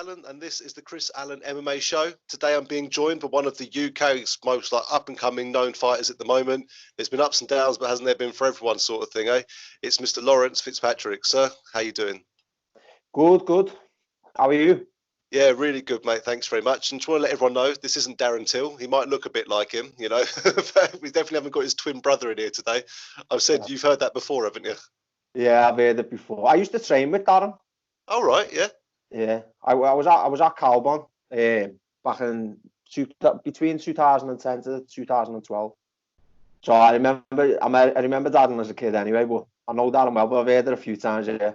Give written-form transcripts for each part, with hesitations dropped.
Allen, and this is the Chris Allen MMA show. Today I'm being joined by one of the UK's most up-and-coming known fighters at the moment. There's been ups and downs, but hasn't there been for everyone sort of thing, eh? It's Mr. Lawrence Fitzpatrick. Sir, how you doing? Good. How are you? Yeah, really good, mate. Thanks very much. And just want to let everyone know, this isn't Darren Till. He might look a bit like him, you know. We definitely haven't got his twin brother in here today. I've said You've heard that before, haven't you? Yeah, I've heard it before. I used to train with Darren. Oh, right, yeah. Yeah, I was at Calbon back in between 2010 to 2012. So I remember Darren as a kid anyway, but I know Darren well, but I've heard it a few times. Yeah.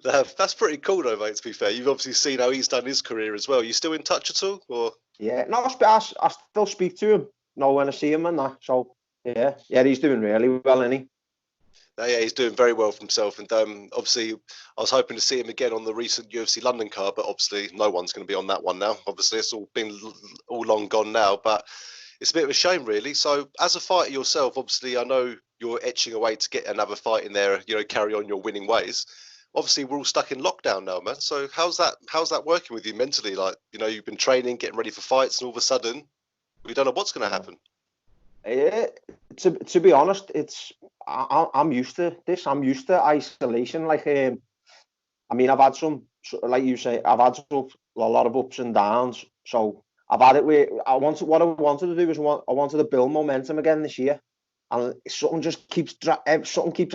That's pretty cool, though, mate. To be fair, you've obviously seen how he's done his career as well. You still in touch at all, or? Yeah, no, I still speak to him. Know when I see him and that. So yeah, he's doing really well, isn't he? Yeah, he's doing very well for himself, and obviously I was hoping to see him again on the recent UFC London card, but obviously no one's going to be on that one now. Obviously it's all long gone now, but it's a bit of a shame, really. So as a fighter yourself, obviously I know you're etching away to get another fight in there, you know, carry on your winning ways. Obviously we're all stuck in lockdown now, man. So how's that working with you mentally? Like, you know, you've been training, getting ready for fights, and all of a sudden we don't know what's going to happen. To be honest, I'm used to this. I'm used to isolation. Like, I mean, I've had some, like you say, I've had a lot of ups and downs. So I've had it where what I wanted to do was I wanted to build momentum again this year, and something keeps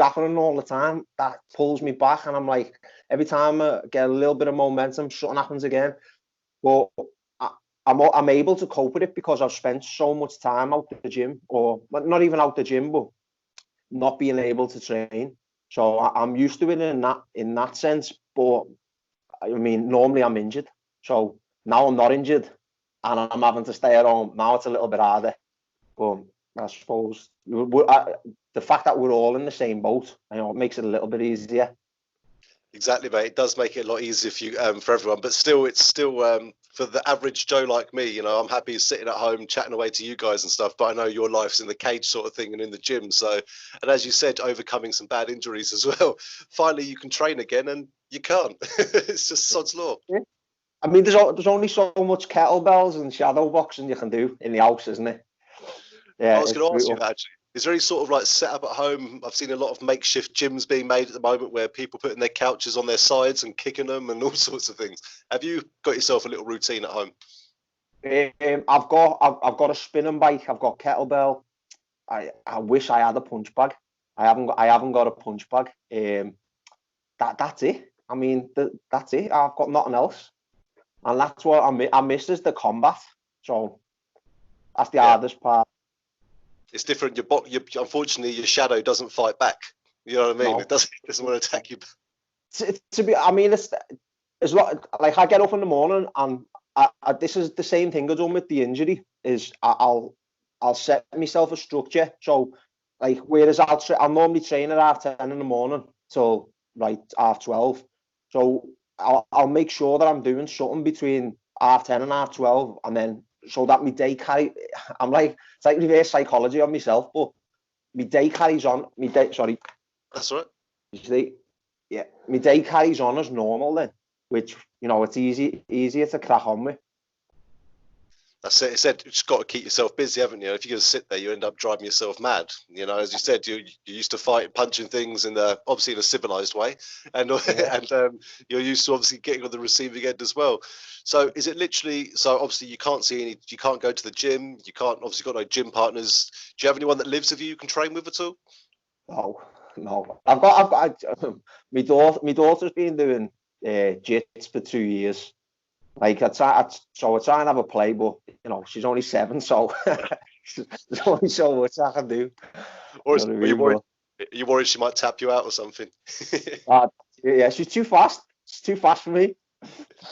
happening all the time that pulls me back, and I'm like, every time I get a little bit of momentum, something happens again. But I'm able to cope with it because I've spent so much time out the gym, or not even out the gym, but not being able to train. So I'm used to it in that sense. But I mean, normally I'm injured. So now I'm not injured and I'm having to stay at home. Now it's a little bit harder. But I suppose the fact that we're all in the same boat, you know, it makes it a little bit easier. Exactly, mate. It does make it a lot easier for everyone, but still, it's still for the average Joe like me. You know, I'm happy sitting at home chatting away to you guys and stuff. But I know your life's in the cage sort of thing and in the gym. So, and as you said, overcoming some bad injuries as well. Finally, you can train again, and you can't. It's just sod's law. Yeah. I mean, there's only so much kettlebells and shadow boxing you can do in the house, isn't it? Yeah. I was going to ask you that, actually. Is there any sort of like setup at home? I've seen a lot of makeshift gyms being made at the moment where people putting their couches on their sides and kicking them and all sorts of things. Have you got yourself a little routine at home? I've got a spinning bike. I've got kettlebell. I wish I had a punch bag. I haven't got a punch bag. That's it. I mean, that's it. I've got nothing else, and that's what I miss is the combat. So that's the hardest part. It's different. Unfortunately, your shadow doesn't fight back. You know what I mean? No. It doesn't want to attack you. I mean, it's like I get up in the morning and this is the same thing I've done with the injury. Is I'll set myself a structure. So like, whereas I'll normally train at 10:30 in the morning till like 12:30. So I'll make sure that I'm doing something between 10:30 and 12:30, and then so that my day I'm like, it's like reverse psychology on myself, but my day carries on. Sorry. That's right. You see, yeah, my day carries on as normal then, which, you know, it's easier to crack on with. That's it. It said you just got to keep yourself busy, haven't you? If you just sit there, you end up driving yourself mad. You know, as you said, you used to fight punching things obviously in a civilized way, and you're used to obviously getting on the receiving end as well. So is it literally? So obviously you can't go to the gym. You can't obviously got no gym partners. Do you have anyone that lives with you can train with at all? No. I've got my daughter's been doing jits for 2 years. Like I try and have a play, but you know, she's only 7, so there's only so much I can do. Or are you worried she might tap you out or something? Yeah, she's too fast. She's too fast for me.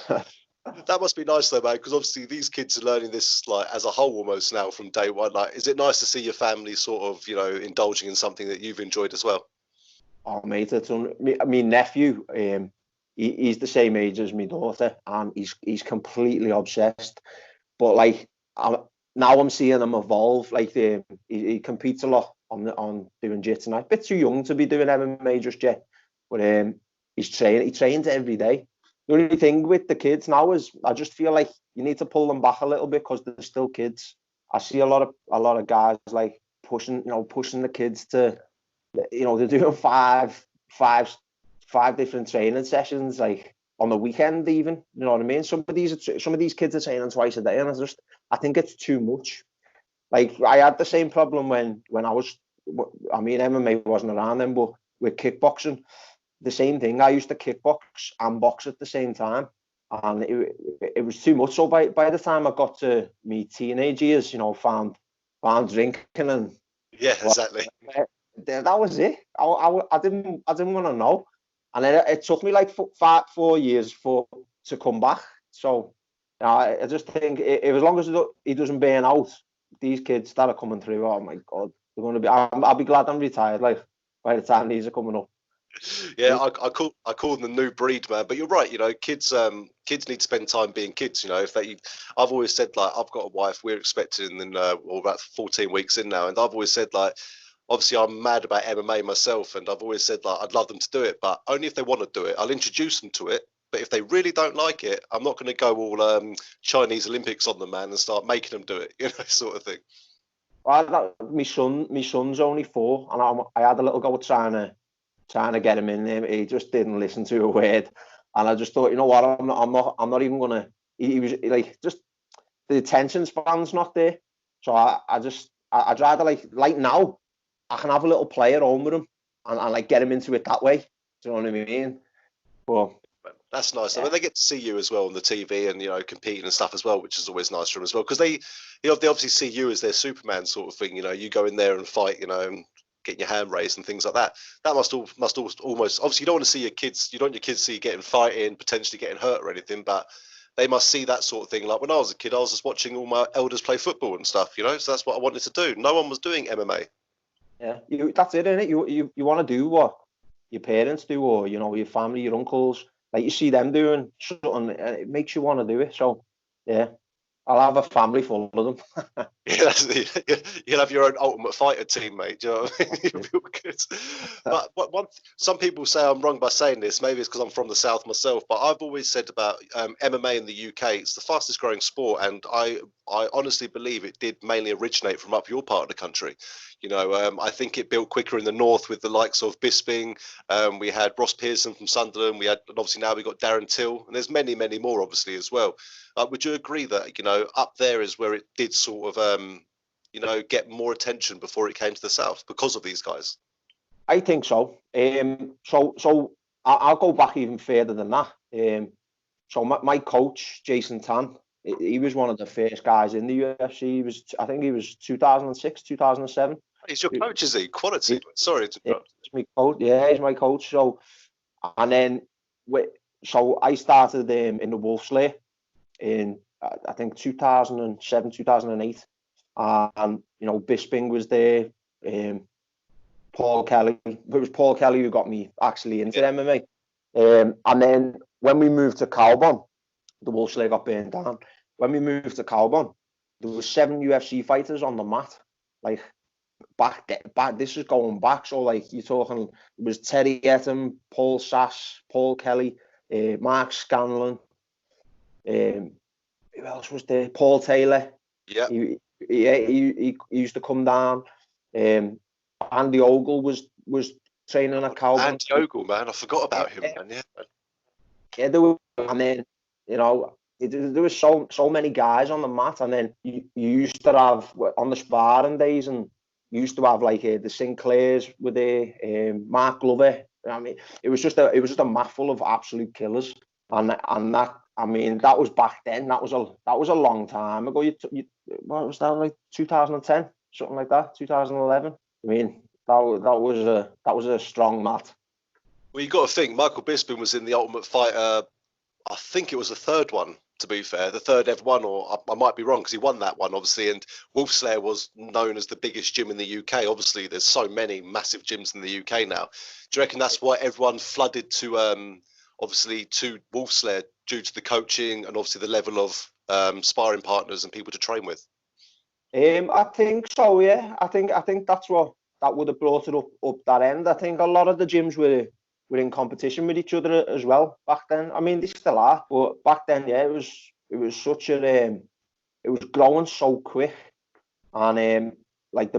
That must be nice though, man, because obviously these kids are learning this like as a whole almost now from day one. Like, is it nice to see your family sort of, you know, indulging in something that you've enjoyed as well? Oh, mate, my nephew, he's the same age as my daughter, and he's completely obsessed. But like, now I'm seeing him evolve. Like, he competes a lot on doing jits, and I'm a bit too young to be doing MMA just yet. But he trains every day. The only thing with the kids now is I just feel like you need to pull them back a little bit because they're still kids. I see a lot of guys like pushing the kids to, they're doing five different training sessions like on the weekend even. You know what I mean? Some of these kids are training twice a day, and I think it's too much. Like I had the same problem when I was, I mean, MMA wasn't around then, but with kickboxing, the same thing. I used to kickbox and box at the same time, and it was too much. So by the time I got to me teenage years, found drinking and Yeah, exactly. that was it. I didn't want to know, and then it took me like 4 years to come back. So I just think if as long as he doesn't burn out, these kids that are coming through, oh my god, they're going to be. I'll be glad I'm retired. Like by the time these are coming up. Yeah, I call them the new breed, man. But you're right. Kids need to spend time being kids. I've always said, like, I've got a wife. We're expecting in about 14 weeks in now, and I've always said, like, obviously I'm mad about MMA myself, and I've always said, like, I'd love them to do it, but only if they want to do it. I'll introduce them to it. But if they really don't like it, I'm not going to go all Chinese Olympics on them, man, and start making them do it, sort of thing. Well, my son's only 4, and I had a little go trying to get him in there. He just didn't listen to a word, and I just thought, you know what, I'm not even gonna. He was like, just the attention span's not there. So I'd rather like now I can have a little play at home with him and like get him into it that way. Do you know what I mean? But that's nice. yeah. I mean, they get to see you as well on the TV and competing and stuff as well, which is always nice for them as well because they obviously see you as their Superman sort of thing. You go in there and fight, and getting your hand raised and things like that. That must almost obviously you don't want to see your kids. You don't want your kids to see you getting fighting, potentially getting hurt or anything, but they must see that sort of thing. Like when I was a kid, I was just watching all my elders play football and stuff. So that's what I wanted to do. No one was doing MMA. Yeah, that's it, isn't it? You want to do what your parents do, or your family, your uncles. Like you see them doing something, and it makes you want to do it. So yeah, I'll have a family full of them. Yeah, you'll have your own Ultimate Fighter team, mate. Do you know what I mean? You'll be all good. But some people say I'm wrong by saying this. Maybe it's because I'm from the South myself. But I've always said about MMA in the UK, it's the fastest growing sport, and I honestly believe it did mainly originate from up your part of the country. I think it built quicker in the north with the likes of Bisping. We had Ross Pearson from Sunderland. And obviously now we've got Darren Till, and there's many, many more obviously as well. Would you agree that up there is where it did sort of get more attention before it came to the south because of these guys? I think so. So I'll go back even further than that. So my coach Jason Tan, he was one of the first guys in the UFC. I think he was 2006, 2007. He's your coach, is he? Quality. Sorry to interrupt. He's my coach. Yeah, he's my coach. So, and then so I started in the Wolf Slayer in I think 2007, 2008, and Bisping was there. Paul Kelly. It was Paul Kelly who got me actually into MMA. And then when we moved to Calbon, the Wolf Slayer got burned down. When we moved to Calbon, there were 7 UFC fighters on the mat. Like back. This is going back. So like you're talking, it was Terry Etten, Paul Sass, Paul Kelly, Mark Scanlon. Who else was there? Paul Taylor. Yeah. He used to come down. Andy Ogle was training at Calvin. Andy Ogle, man, I forgot about him, man. Yeah, there were, and then there was so many guys on the mat, and then you used to have on the sparring days, and you used to have like the Sinclairs with Mark Glover. I mean, it was just a mat full of absolute killers, and that. I mean, that was back then. That was a long time ago. What was that, like 2010, something like that, 2011. I mean, that was a strong mat. Well, you got to think Michael Bisping was in the Ultimate Fighter. I think it was the third one. To be fair, the third ever one, or I might be wrong because he won that one, obviously. And Wolf Slayer was known as the biggest gym in the UK. Obviously, there's so many massive gyms in the UK now. Do you reckon that's why everyone flooded to obviously to Wolf Slayer due to the coaching and obviously the level of sparring partners and people to train with? I think so. Yeah, I think that would have brought it up that end. I think a lot of the gyms were in competition with each other as well back then. I mean, they still are, but back then, yeah, it was such a it was growing so quick, and like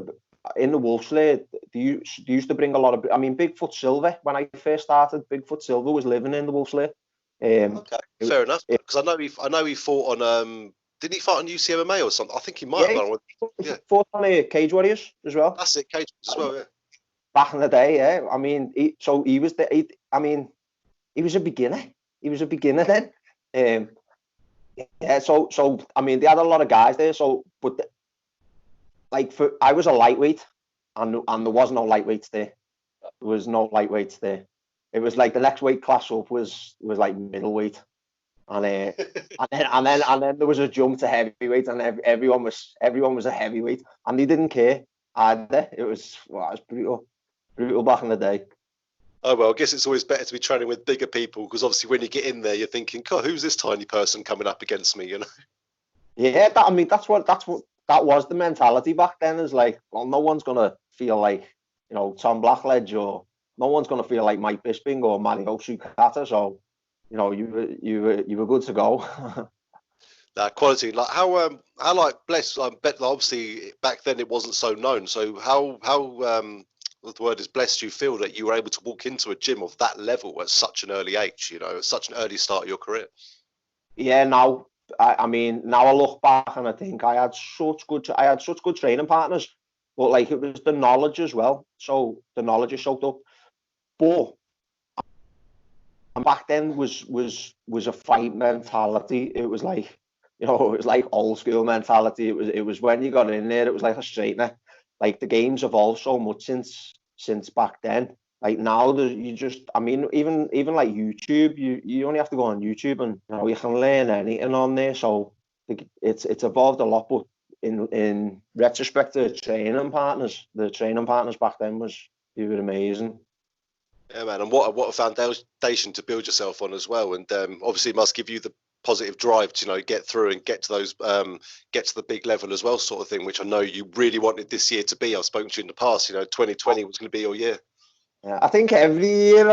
in the Wolf Slayer, they used to bring a lot of. I mean, Bigfoot Silver, when I first started, Bigfoot Silver was living in the Wolf Slayer. Okay, fair enough. Because I know he fought on didn't he fight on UCMMA or something? I think he might have done. Yeah, fought on Cage Warriors as well. That's it, Cage as well. Yeah. Back in the day, yeah. I mean, he was I mean, he was a beginner. He was a beginner then. Yeah. So I mean, they had a lot of guys there. So, but like I was a lightweight, and there was no lightweights there. There was no lightweights there. It was like the next weight class up was like middleweight, and and then there was a jump to heavyweight, and everyone was a heavyweight, and they didn't care either. It was brutal back in the day. Oh, well, I guess it's always better to be training with bigger people, because obviously when you get in there, you're thinking, God, who's this tiny person coming up against me, you know? Yeah, I mean, that was the mentality back then, is like, well, no one's going to feel like, you know, Tom Blackledge, or no one's going to feel like Mike Bisping or Mario Sukata, so, you know, you were good to go. That quality, like how like blessed, I bet obviously back then it wasn't so known, so how the word is blessed you feel that you were able to walk into a gym of that level at such an early age, you know, at such an early start of your career? Yeah, now I mean, now I look back and I think I had such good training partners, but like it was the knowledge as well. So the knowledge is soaked up. But back then was a fight mentality. It was like, you know, it was like old school mentality. It was when you got in there, it was like a straightener. Like the game's evolved so much since back then. Like now, you just, I mean, even like YouTube, you only have to go on YouTube, and you know you can learn anything on there. So it's evolved a lot. But in retrospect, the training partners back then they were amazing. Yeah, man, and what a foundation to build yourself on as well, and obviously it must give you the positive drive to, you know, get through and get to those get to the big level as well, sort of thing, which I know you really wanted this year to be. I've spoken to you in the past, you know, 2020 was going to be your year. Yeah, I think every year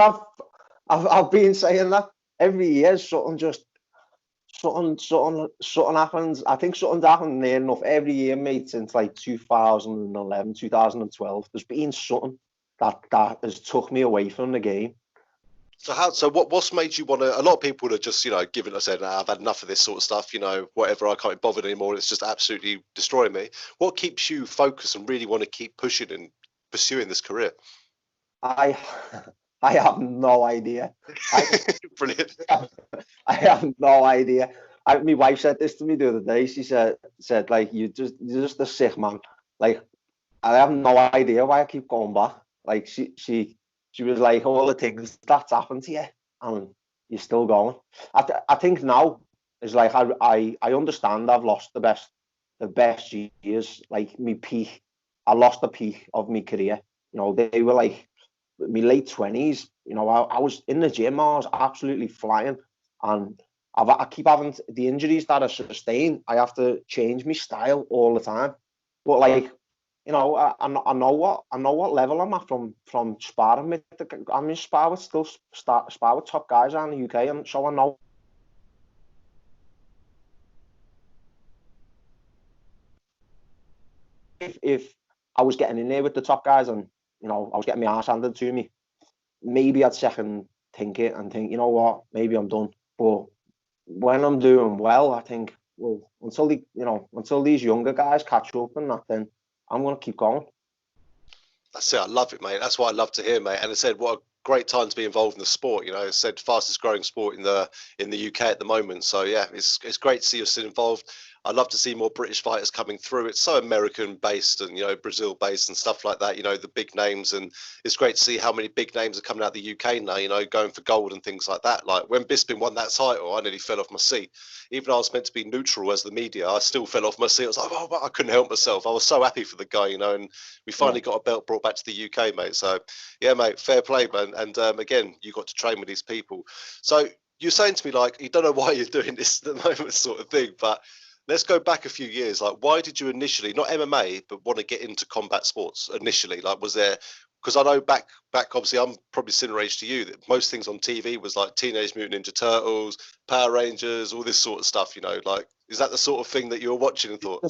I've been saying that. Every year something happens. I think something's happened near enough every year, mate, since like 2011, 2012. There's been something that has took me away from the game. So what's made you want to? A lot of people are just, you know, given, I said, I've had enough of this sort of stuff, you know, whatever, I can't be bothered anymore, it's just absolutely destroying me. What keeps you focused and really want to keep pushing and pursuing this career? I have no idea. Brilliant. I have no idea. My wife said this to me the other day. She said like, you're just a sick man. Like, I have no idea why I keep going back. Like she was like, all the things that's happened to you, and you're still going. I think now is like, I understand I've lost the best years. Like me peak, I lost the peak of my career. You know, they were like my late 20s. You know, I was in the gym, I was absolutely flying, and I keep having the injuries that I sustain. I have to change my style all the time. But like, you know, I know what level I'm at from sparring with. I'm in spar with top guys around the UK, and so I know. If I was getting in there with the top guys, and you know I was getting my ass handed to me, maybe I'd second think it and think, you know what, maybe I'm done. But when I'm doing well, I think, well, until these younger guys catch up and that, then I'm gonna keep going. That's it. I love it, mate. That's what I love to hear, mate. And I said, what a great time to be involved in the sport. You know, it's said fastest growing sport in the UK at the moment. So yeah, it's great to see you still involved. I'd love to see more British fighters coming through. It's so American based and, you know, Brazil based and stuff like that, you know, the big names. And it's great to see how many big names are coming out of the UK now, you know, going for gold and things like that. Like when Bisping won that title, I nearly fell off my seat. Even though I was meant to be neutral as the media, I still fell off my seat. I was like, oh, I couldn't help myself. I was so happy for the guy, you know, and we finally got a belt brought back to the UK, mate. So yeah, mate, fair play, man. And again, you got to train with these people. So you're saying to me, like, you don't know why you're doing this at the moment, sort of thing, but let's go back a few years. Like, why did you initially, not MMA, but want to get into combat sports initially? Like, was there because I know back obviously I'm probably similar age to you, that most things on TV was like Teenage Mutant Ninja Turtles, Power Rangers, all this sort of stuff, you know, like, is that the sort of thing that you were watching and thought?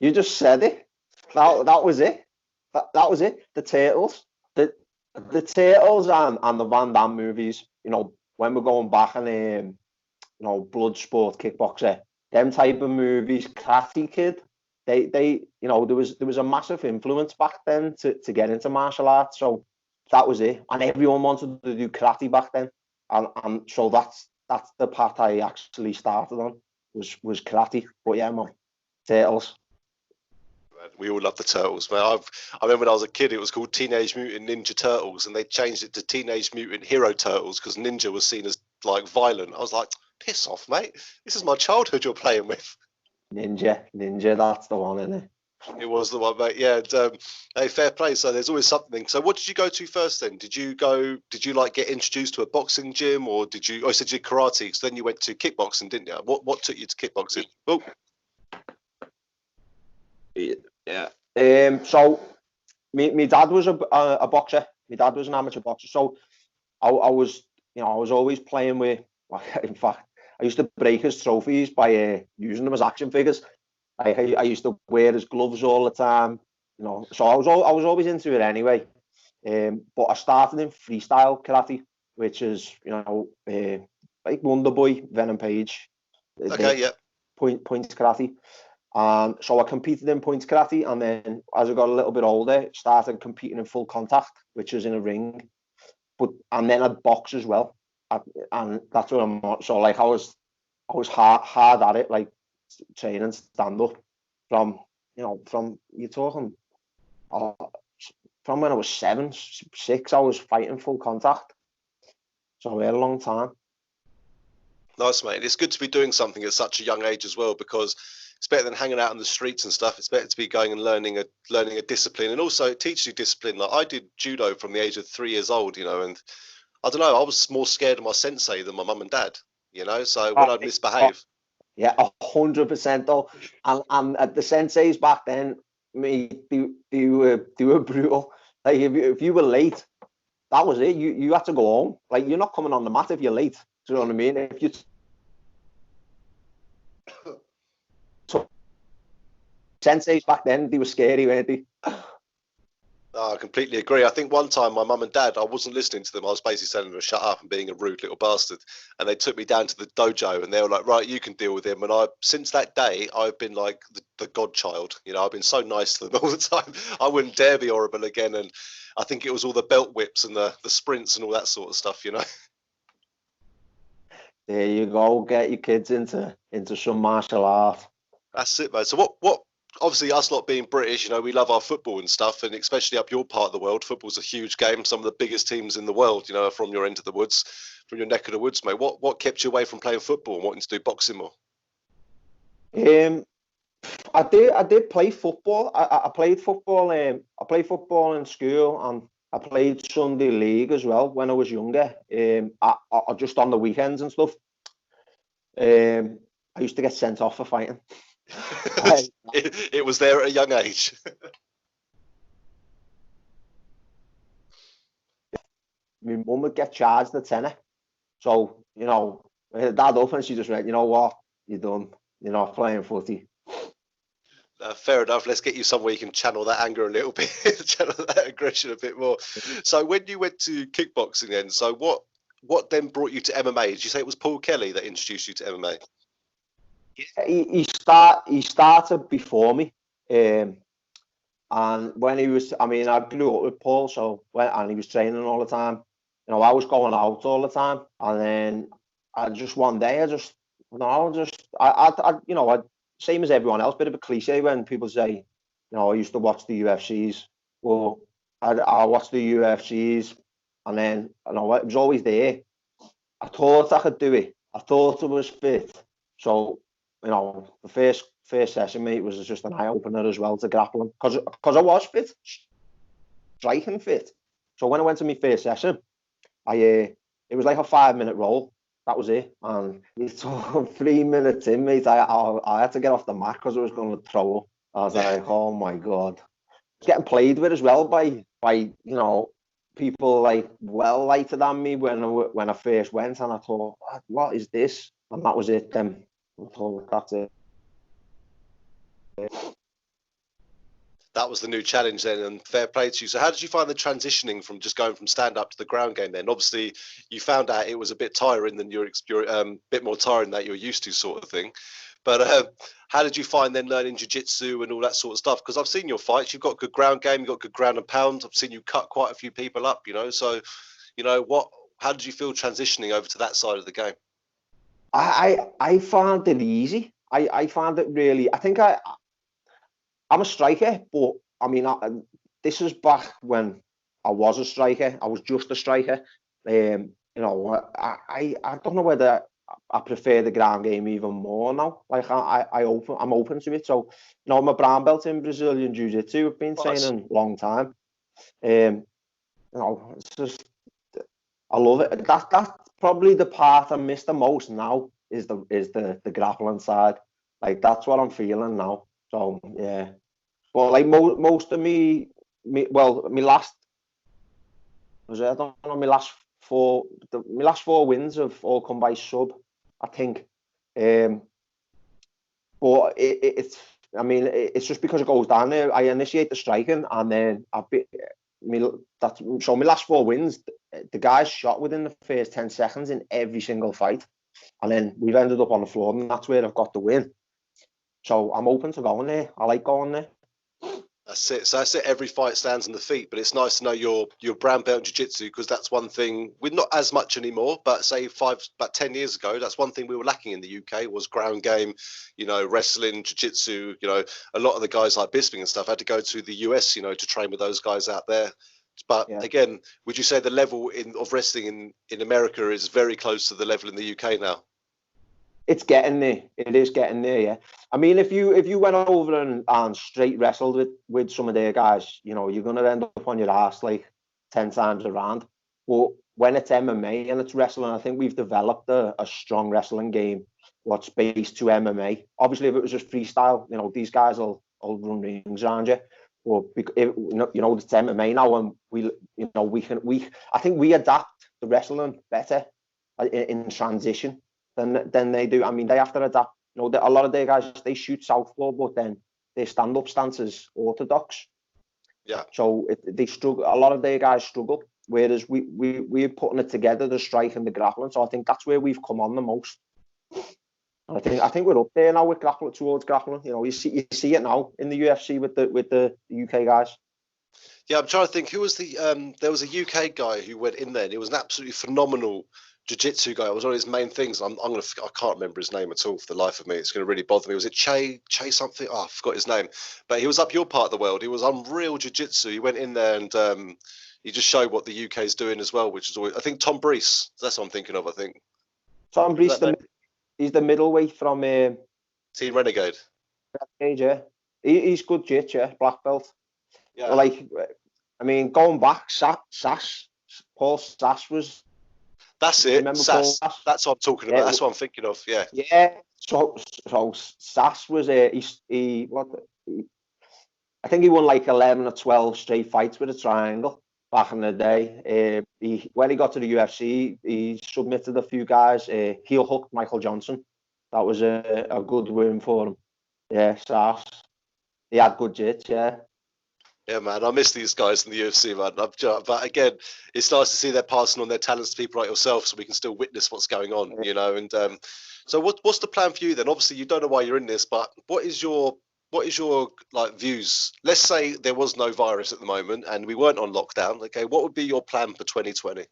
You just said it. That was it. That was it. The Turtles. The Turtles and the Van Damme movies, you know, when we're going back and you know, Bloodsport, Kickboxer, them type of movies, Karate Kid, they you know, there was a massive influence back then to get into martial arts. So that was it. And everyone wanted to do karate back then. And so that's the path I actually started on, was karate. But yeah, man, Turtles. We all love the Turtles, man. I remember when I was a kid, it was called Teenage Mutant Ninja Turtles, and they changed it to Teenage Mutant Hero Turtles because Ninja was seen as like violent. I was like, piss off, mate. This is my childhood you're playing with. Ninja, that's the one, isn't it? It was the one, mate. Yeah, and, hey, fair play. So there's always something. So what did you go to first then? Did you like get introduced to a boxing gym, or did you? I said you did karate, so then you went to kickboxing, didn't you? What took you to kickboxing? Oh. Yeah. So my dad was a boxer. My dad was an amateur boxer. So I was, you know, I was always playing with. In fact, I used to break his trophies by using them as action figures. I used to wear his gloves all the time. You know, so I was always into it anyway. But I started in freestyle karate, which is, you know, like Wonder Boy, Venom Page. Okay, yeah. Points karate. So I competed in points karate, and then as I got a little bit older, started competing in full contact, which is in a ring. And then I'd box as well, and that's what I'm. So like I was hard at it, like training stand up from you're talking from when I was 7, 6. I was fighting full contact. So we had a long time. Nice, mate. It's good to be doing something at such a young age as well, because it's better than hanging out on the streets and stuff. It's better to be going and learning a discipline, and also it teaches you discipline. Like I did judo from the age of 3 years old, you know, and I don't know, I was more scared of my sensei than my mum and dad, you know. So when I'd misbehave, yeah, 100% though, and the senseis back then, they were brutal. Like if you were late, that was it. You had to go home. Like you're not coming on the mat if you're late. Do you know what I mean? If you senseis back then, they were scary, weren't they? I completely agree. I think one time my mum and dad, I wasn't listening to them. I was basically telling them to shut up and being a rude little bastard. And they took me down to the dojo and they were like, right, you can deal with him. And since that day, I've been like the godchild. You know, I've been so nice to them all the time. I wouldn't dare be horrible again. And I think it was all the belt whips and the sprints and all that sort of stuff, you know. There you go. Get your kids into some martial art. That's it, mate. So what obviously us lot being British, you know, we love our football and stuff, and especially up your part of the world, football's a huge game. Some of the biggest teams in the world, you know, are from your end of the woods, from your neck of the woods, mate. What kept you away from playing football and wanting to do boxing more? I did play football. I played football. I played football in school, and I played Sunday league as well when I was younger. I just on the weekends and stuff. I used to get sent off for fighting. It was there at a young age. My mum would get charged a tenner. So, you know, my dad up and she just went, you know what, you're done. You're not playing footy. Fair enough. Let's get you somewhere you can channel that anger a little bit, channel that aggression a bit more. So when you went to kickboxing then, so what then brought you to MMA? Did you say it was Paul Kelly that introduced you to MMA? He started before me. And when he was, I mean, I grew up with Paul, and he was training all the time. You know, I was going out all the time, and then one day, same as everyone else, bit of a cliche when people say, you know, I used to watch the UFCs. Well, I watched the UFCs, and then, you know, it was always there. I thought I could do it. I thought I was fit. So, you know, the first session, mate, was just an eye opener as well to grappling, because I was fit, striking fit. So when I went to my first session, it was like a 5-minute roll. That was it. And it took 3 minutes in, mate. I had to get off the mat because I was going to throw up. I was like, oh my god, getting played with as well by by people like well lighter than me when I first went, and I thought, what is this? And that was it. Then I thought, that's it. That was the new challenge then, and fair play to you. So how did you find the transitioning from just going from stand-up to the ground game then? Obviously, you found out it was a bit tiring than you're bit more tiring than you're used to, sort of thing. But how did you find then learning jiu-jitsu and all that sort of stuff? Because I've seen your fights, you've got good ground game, you've got good ground and pound. I've seen you cut quite a few people up, So, how did you feel transitioning over to that side of the game? I found it easy. I found it really. I think I'm a striker, but I mean, this was back when I was a striker. I was just a striker. I don't know whether I prefer the ground game even more now. Like I'm open to it. So, I'm a brown belt in Brazilian Jiu-Jitsu. I've been training a long time. It's just I love it. That's probably the part I miss the most now is the grappling side. Like that's what I'm feeling now. So yeah. But like most of my last I don't know, my last four wins have all come by sub, I think. But it's just because it goes down there. I initiate the striking, and then my last four wins, the guys shot within the first 10 seconds in every single fight, and then we've ended up on the floor, and that's where I've got the win. So I'm open to going there. I like going there. That's it. So that's it. Every fight stands on the feet, but it's nice to know you're brown belt in jiu-jitsu, because that's one thing we're not as much anymore. But say about 10 years ago, that's one thing we were lacking in the UK was ground game. Wrestling, jiu-jitsu. A lot of the guys like Bisping and stuff had to go to the US, to train with those guys out there. But again, would you say the level of wrestling in America is very close to the level in the UK now? It's getting there. It is getting there, yeah. I mean, if you went over and straight wrestled with some of their guys, you're going to end up on your ass like 10 times around. But when it's MMA and it's wrestling, I think we've developed a strong wrestling game what's based to MMA. Obviously, if it was just freestyle, these guys will run rings around you. But it's MMA now, and I think we adapt the wrestling better in transition than they do. I mean, they have to adapt. A lot of their guys, they shoot southpaw, but then their stand-up stance is orthodox. Yeah. So they struggle. A lot of their guys struggle, whereas we're putting it together, the strike and the grappling. So I think that's where we've come on the most. I think we're up there now with grappling, towards grappling. You see it now in the UFC with the UK guys. Yeah, I'm trying to think who was there was a UK guy who went in there, and he was an absolutely phenomenal jiu-jitsu guy. It was one of his main things. I can't remember his name at all for the life of me. It's going to really bother me. Was it Che something? Oh, I forgot his name. But he was up your part of the world. He was unreal jiu-jitsu. He went in there and he just showed what the UK is doing as well, which is always, I think Tom Brees. That's what I'm thinking of. I think Tom Brees, he's the middleweight from Team Renegade. Yeah, he's good jit, yeah, black belt. Yeah. Like, I mean, going back, Paul Sass was. That's it. Sass. That's what I'm talking about. That's what I'm thinking of. Yeah. Yeah. So Sass was I think he won like 11 or 12 straight fights with a triangle back in the day. When he got to the UFC, he submitted a few guys. Heel hooked Michael Johnson. That was a good win for him. Yeah, Sass. He had good jits, yeah. Yeah, man, I miss these guys in the UFC, man. But again, it's nice to see they're passing on their talents to people like yourself, so we can still witness what's going on, And so, what's the plan for you then? Obviously, you don't know why you're in this, but what is your like views? Let's say there was no virus at the moment and we weren't on lockdown. Okay, what would be your plan for 2020?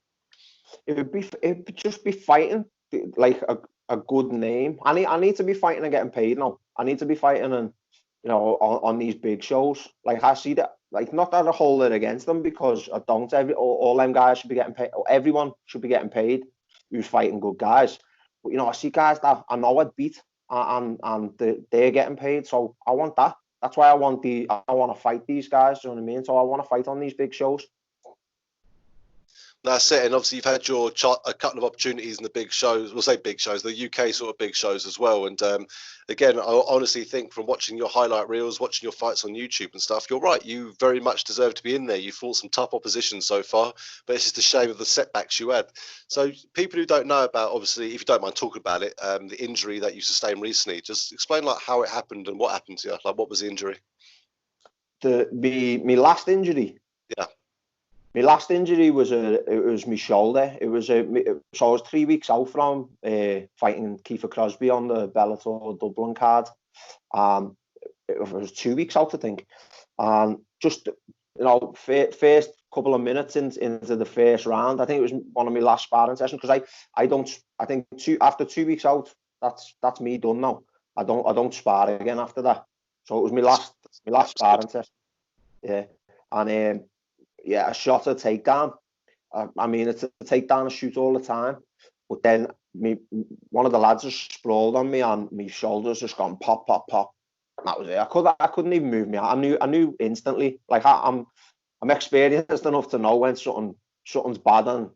It would just be fighting like a good name. I need to be fighting and getting paid now. I need to be fighting and on these big shows. Like I see that, like not that I hold it against them because I don't. All them guys should be getting paid. Everyone should be getting paid who's fighting good guys. But I see guys that I know I'd beat and they're getting paid. So I want that. That's why I want to fight these guys. You know what I mean? So I want to fight on these big shows. That's it, and obviously you've had your a couple of opportunities in the big shows. We'll say big shows, the UK sort of big shows as well. And again, I honestly think from watching your highlight reels, watching your fights on YouTube and stuff, you're right. You very much deserve to be in there. You fought some tough opposition so far, but it's just a shame of the setbacks you had. So people who don't know about, obviously, if you don't mind talking about it, the injury that you sustained recently, just explain like how it happened and what happened to you. Like, what was the injury? My last injury. Yeah. My last injury was my shoulder. So I was 3 weeks out from fighting Kiefer Crosby on the Bellator Dublin card. It was 2 weeks out, I think. And just first couple of minutes into the first round, I think it was one of my last sparring sessions because I think after 2 weeks out, that's me done now. I don't spar again after that. So it was my last sparring session. Yeah, and I shot a takedown. I mean, it's a takedown I shoot all the time, but then one of the lads just sprawled on me and my shoulders just gone pop, pop, pop. And that was it. I couldn't even move me. I knew instantly. Like I'm experienced enough to know when something's bad and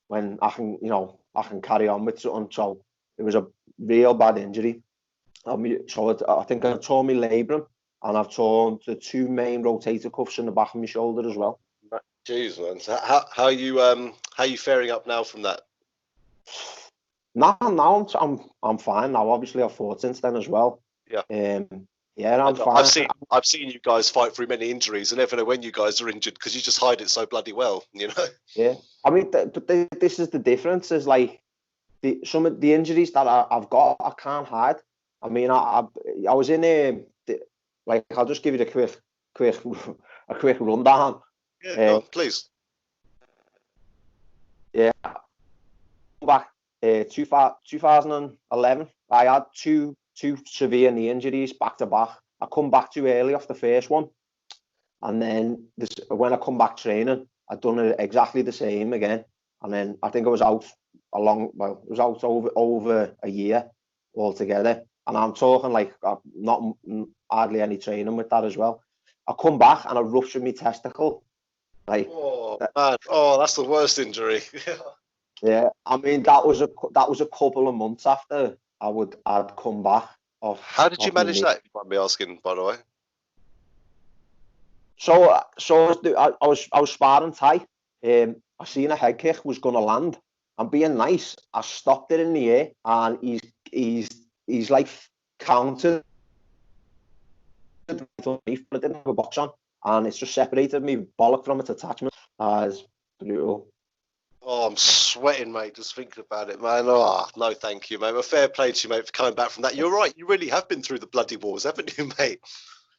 when I can carry on with something. So it was a real bad injury. So I think I tore my labrum and I've torn the two main rotator cuffs in the back of my shoulder as well. Jeez, man. So how are you faring up now from that? Now I'm fine now. Obviously, I've fought since then as well. Yeah. I'm fine. I've seen you guys fight through many injuries. I never know when you guys are injured because you just hide it so bloody well, you know. Yeah. I mean, this is the difference. Is like some of the injuries that I've got, I can't hide. I mean, I was in like I'll just give you a quick rundown. Yeah, please. Yeah, back 2011, I had two severe knee injuries back to back. I come back too early off the first one, and then when I come back training, I'd done it exactly the same again. And then I think I was out over a year altogether. And I'm talking like not hardly any training with that as well. I come back and I ruptured my testicle. Like, oh man, that's the worst injury. Yeah, I mean that was a couple of months after I'd come back off. How did you manage that? If you mind me asking, by the way. So I was sparring Ty. I seen a head kick was gonna land. I'm being nice. I stopped it in the air, and he's like counted. But I didn't have a box on, and it's just separated me bollock from its attachment. It's brutal. Oh, I'm sweating, mate, just thinking about it, man. Oh, no, thank you, mate. Well, fair play to you, mate, for coming back from that. You're right. You really have been through the bloody wars, haven't you, mate?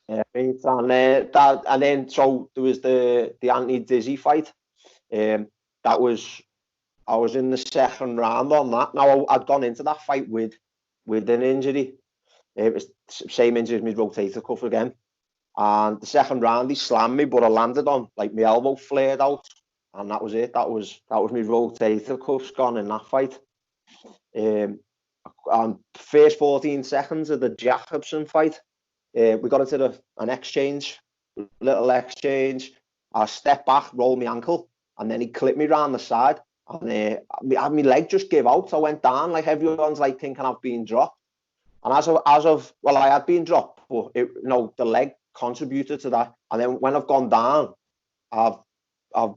Yeah, mate. And then so there was the Anthony Dizzy fight. I was in the second round on that. Now I'd gone into that fight with an injury. It was the same injury as my rotator cuff again. And the second round he slammed me, but I landed on like my elbow flared out. And that was it. That was my rotator cuffs gone in that fight. And first 14 seconds of the Jacobson fight, we got into an little exchange. I stepped back, rolled my ankle, and then he clipped me round the side. And my leg just gave out. I went down, like everyone's like thinking I've been dropped. And I had been dropped, but the leg contributed to that. And then when I've gone down, I've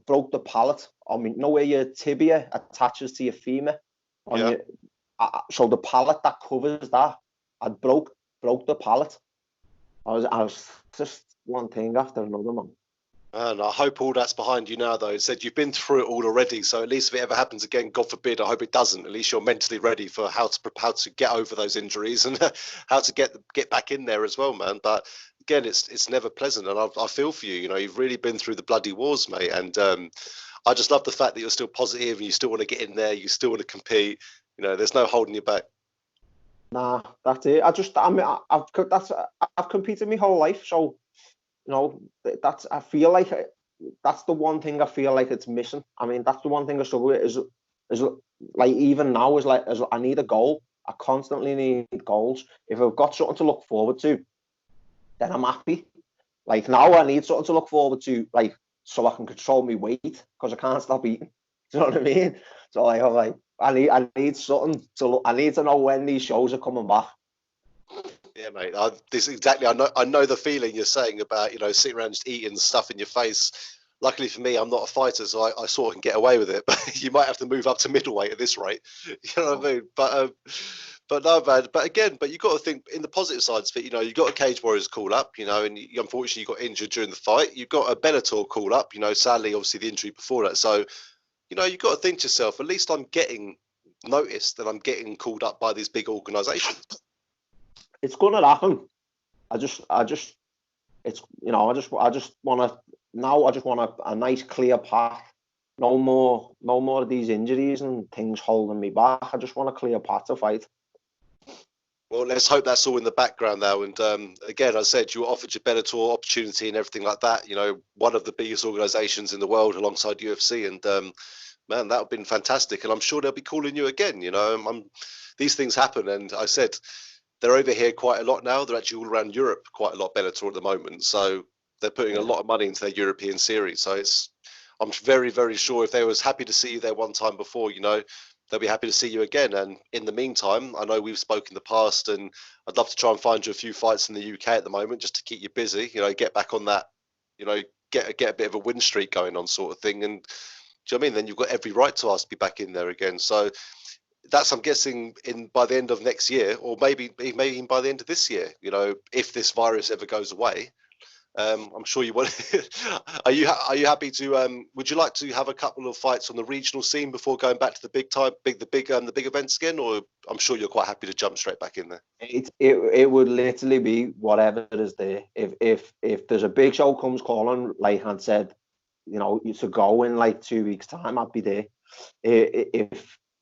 broke the palate. I mean, where your tibia attaches to your femur. So the palate that covers that, I broke the palate. I was just one thing after another, man. And I hope all that's behind you now, though. It said you've been through it all already, so at least if it ever happens again, God forbid, I hope it doesn't. At least you're mentally ready for how to get over those injuries and how to get back in there as well, man. But again, it's never pleasant, and I feel for you. You know, you've really been through the bloody wars, mate. And I just love the fact that you're still positive and you still want to get in there, you still want to compete. You know, there's no holding you back. Nah, that's it. I've competed my whole life, so. I feel like that's the one thing I feel like it's missing. I mean, that's the one thing I struggle with is like even now is I need a goal. I constantly need goals. If I've got something to look forward to, then I'm happy. Like now I need something to look forward to, like so I can control my weight because I can't stop eating. Do you know what I mean? So like, I'm like, I need something to look. I need to know when these shows are coming back. Yeah, mate. This exactly. I know the feeling you're saying about, you know, sitting around just eating stuff in your face. Luckily for me, I'm not a fighter, so I sort of can get away with it. But you might have to move up to middleweight at this rate. You know what I mean? But no, man. But again, but you got to think in the positive sides of it. You know, you got a Cage Warriors call up. You know, and unfortunately you got injured during the fight. You got a Bellator call up. You know, sadly, obviously the injury before that. So you know, you got to think to yourself. At least I'm getting noticed and I'm getting called up by these big organisations. It's gonna happen. It's, you know, I just want to now. I just want a nice clear path. No more of these injuries and things holding me back. I just want a clear path to fight. Well, let's hope that's all in the background now. And again, I said you were offered your Bellator opportunity and everything like that. You know, one of the biggest organisations in the world alongside UFC, and man, that would have been fantastic. And I'm sure they'll be calling you again. You know, these things happen, and I said they're over here quite a lot now. They're actually all around Europe quite a lot, Bellator at the moment. So they're putting a lot of money into their European series. So I'm very, very sure if they was happy to see you there one time before, you know, they'll be happy to see you again. And in the meantime, I know we've spoken in the past, and I'd love to try and find you a few fights in the UK at the moment just to keep you busy. You know, get back on that, you know, get a bit of a win streak going on, sort of thing. And do you know what I mean? Then you've got every right to ask to be back in there again. So that's, I'm guessing, in by the end of next year, or maybe even by the end of this year. You know, if this virus ever goes away, I'm sure you want. Are you happy to? Would you like to have a couple of fights on the regional scene before going back to the the big events again? Or I'm sure you're quite happy to jump straight back in there. It would literally be whatever is there. If there's a big show comes calling, like I said, you know, to go in like 2 weeks' time, I'd be there.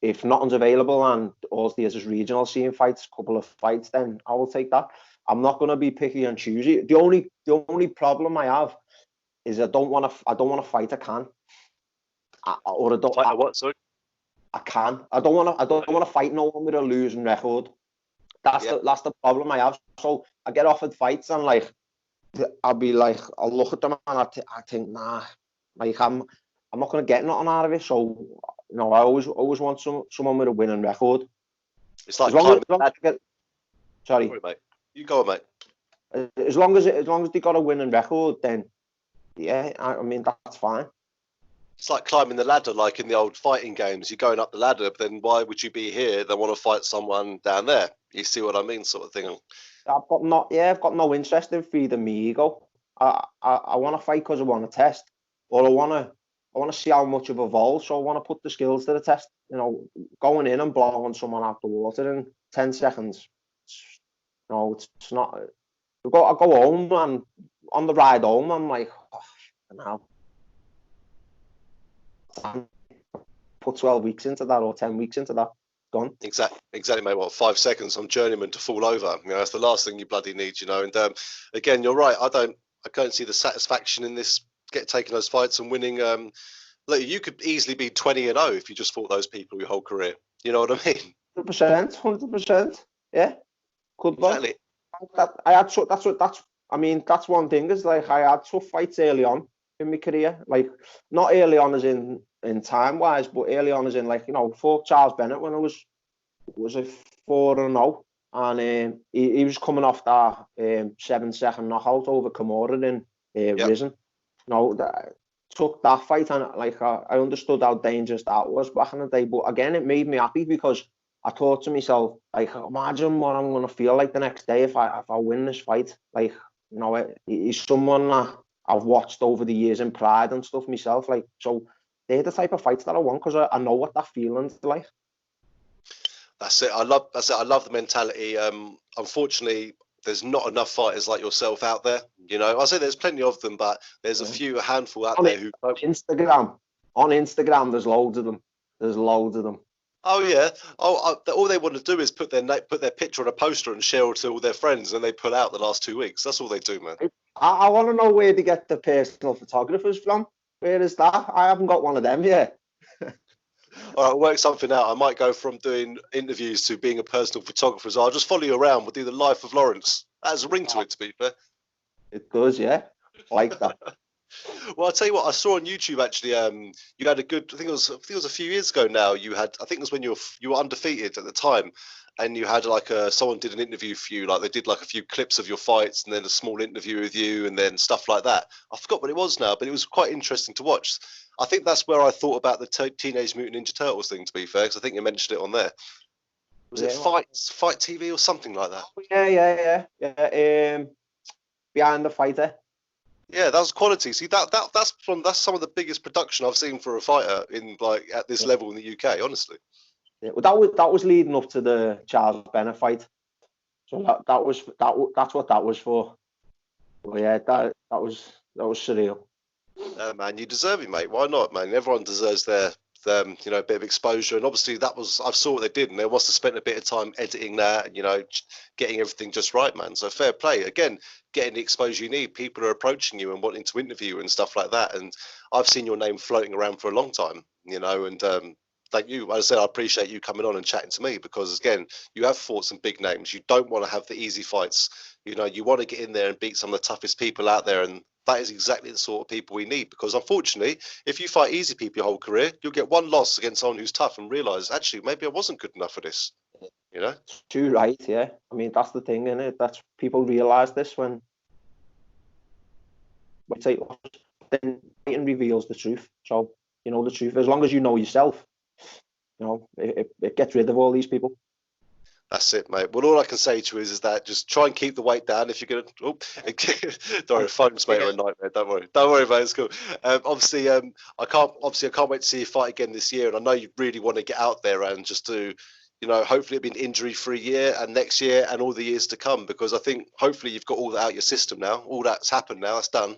If nothing's available and all there's is regional scene fights, couple of fights, then I will take that. I'm not going to be picky and choosy. The only problem I have is I don't want to fight. I can, or I don't. Fight what? Sorry. I can. I don't want to fight no one with a losing record. That's the problem I have. So I get offered fights and like I'll look at them and I think nah, like I'm not going to get nothing out of it. So you know, I always want someone with a winning record. It's like sorry, mate. You go on, mate. As long as they got a winning record, then yeah, I mean that's fine. It's like climbing the ladder, like in the old fighting games. You're going up the ladder, but then why would you be here? They want to fight someone down there. You see what I mean, sort of thing. I've got no interest in feeding me ego. I want to fight because I want to test, or I want to see how much I've evolved. So I want to put the skills to the test. You know, going in and blowing someone out the water in 10 seconds. No, it's not. I go home and on the ride home, I'm like, oh, now put 12 weeks into that or 10 weeks into that. Gone. Exactly, mate. What, 5 seconds? I'm journeyman to fall over. You know, that's the last thing you bloody need. You know, and again, you're right. I can't see the satisfaction in this. Taking those fights and winning. Look, you could easily be 20-0 if you just fought those people your whole career. You know what I mean? 100%. Yeah, could exactly. That's one thing is like I had tough fights early on in my career, like not early on as in time wise, but early on as in like, you know, fought Charles Bennett when I was a 4-0, and he was coming off that 7-second knockout over Kimura in Risen. You know, took that fight and like I understood how dangerous that was back in the day, but again it made me happy because I thought to myself, like, imagine what I'm going to feel like the next day if I win this fight. Like, you know, he's someone that I've watched over the years in Pride and stuff myself. Like, so they're the type of fights that I want because I know what that feeling's like. That's it. I love the mentality. Unfortunately, there's not enough fighters like yourself out there. You know, I say there's plenty of them, but there's a handful out there who on Instagram. There's loads of them. Oh yeah. All they want to do is put their picture on a poster and share it to all their friends, and they pull out the last 2 weeks. That's all they do, man. I want to know where they get the personal photographers from. Where is that? I haven't got one of them yet. All right, work something out. I might go from doing interviews to being a personal photographer. So I'll just follow you around. We'll do the life of Lawrence. That has a ring to it, to be fair. It does, yeah. I like that. Well, I'll tell you what, I saw on YouTube actually. You had a good. I think it was a few years ago now. You had. I think it was when you were undefeated at the time, and you had like someone did an interview for you. Like they did like a few clips of your fights, and then a small interview with you, and then stuff like that. I forgot what it was now, but it was quite interesting to watch. I think that's where I thought about the Teenage Mutant Ninja Turtles thing. To be fair, because I think you mentioned it on there. Was it Fight TV or something like that? Yeah. Behind the Fighter. Yeah, that was quality. See, that's some of the biggest production I've seen for a fighter in like at this level in the UK. Honestly. Yeah, well, that was leading up to the Charles Bennett fight, so that's what that was for. But yeah, that was surreal. Man, you deserve it, mate. Why not, man? Everyone deserves their bit of exposure. And obviously, I saw what they did, and they must have spent a bit of time editing that, getting everything just right, man. So fair play. Again, getting the exposure you need. People are approaching you and wanting to interview you and stuff like that. And I've seen your name floating around for a long time, and thank you. As I said, I appreciate you coming on and chatting to me because, again, you have fought some big names. You don't want to have the easy fights. You want to get in there and beat some of the toughest people out there. And that is exactly the sort of people we need because, unfortunately, if you fight easy people your whole career, you'll get one loss against someone who's tough and realise, actually, maybe I wasn't good enough for this. Too right, yeah. I mean, that's the thing, isn't it? That's people realise this when then it reveals the truth. So, the truth, as long as you know yourself, it gets rid of all these people. That's it, mate. Well, all I can say to you is that just try and keep the weight down. If you're gonna, sorry, phones mate are a nightmare. Don't worry, mate. It's cool. Obviously, I can't wait to see you fight again this year. And I know you really want to get out there and just do, hopefully it'll be an injury-free year and next year and all the years to come. Because I think hopefully you've got all that out your system now. All that's happened now. That's done.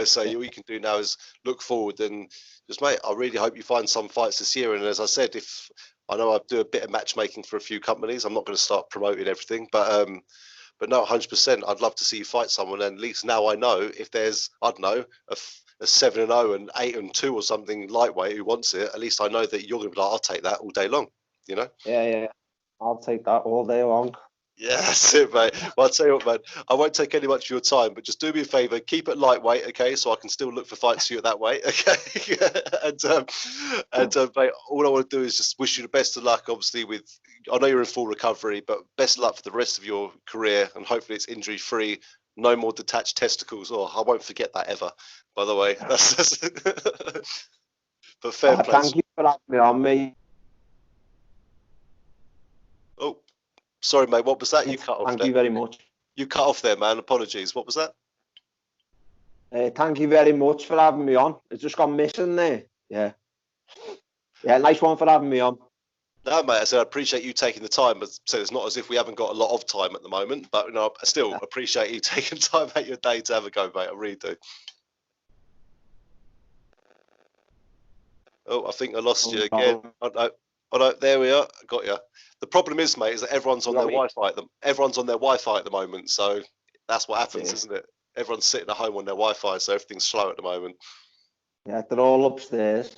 So all you can do now is look forward and just, mate. I really hope you find some fights this year. And as I said, I know I do a bit of matchmaking for a few companies. I'm not going to start promoting everything, but no, 100%. I'd love to see you fight someone, and at least now I know if there's, I don't know, a 7-0 and 8-2 or something lightweight who wants it. At least I know that you're going to be like, I'll take that all day long. Yeah. I'll take that all day long. Yeah, that's it, mate. Well, I'll tell you what, man. I won't take any much of your time, but just do me a favour. Keep it lightweight, okay? So I can still look for fights for you at that weight, okay? and mate, all I want to do is just wish you the best of luck, obviously, I know you're in full recovery, but best of luck for the rest of your career, and hopefully it's injury-free. No more detached testicles. Oh, I won't forget that ever, by the way. That's but fair play. Thank you for having me on, mate. Oh. Sorry, mate. What was that? You cut off. Thank you very much. You cut off there, man. Apologies. What was that? Thank you very much for having me on. It's just gone missing there. Yeah. Nice one for having me on. No, mate. I said I appreciate you taking the time, but so it's not as if we haven't got a lot of time at the moment. But I still appreciate you taking time out of your day to have a go, mate. I really do. Oh, I think I lost you again. Oh no, there we are. Got you. The problem is, mate, is that everyone's on their Wi-Fi. Everyone's on their Wi-Fi at the moment, so that's what happens, isn't it? Everyone's sitting at home on their Wi-Fi, so everything's slow at the moment. Yeah, they're all upstairs.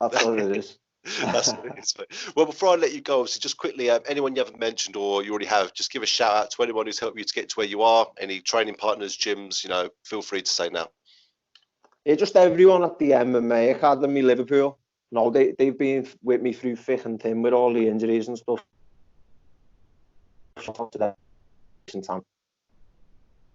That's what it is. That's what it is, mate. Well, before I let you go, obviously, just quickly, anyone you haven't mentioned or you already have, just give a shout out to anyone who's helped you to get to where you are. Any training partners, gyms, feel free to say now. Yeah, just everyone at the MMA Academy, Liverpool. No, they've been with me through thick and thin with all the injuries and stuff.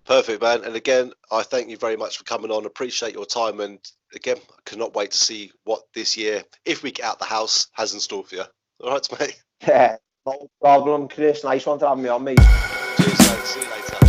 Perfect, man. And again, I thank you very much for coming on. Appreciate your time. And again, I cannot wait to see what this year, if we get out the house, has in store for you. All right, mate? Yeah, no problem, Chris. Nice one to have me on, mate. Cheers, mate. See you later.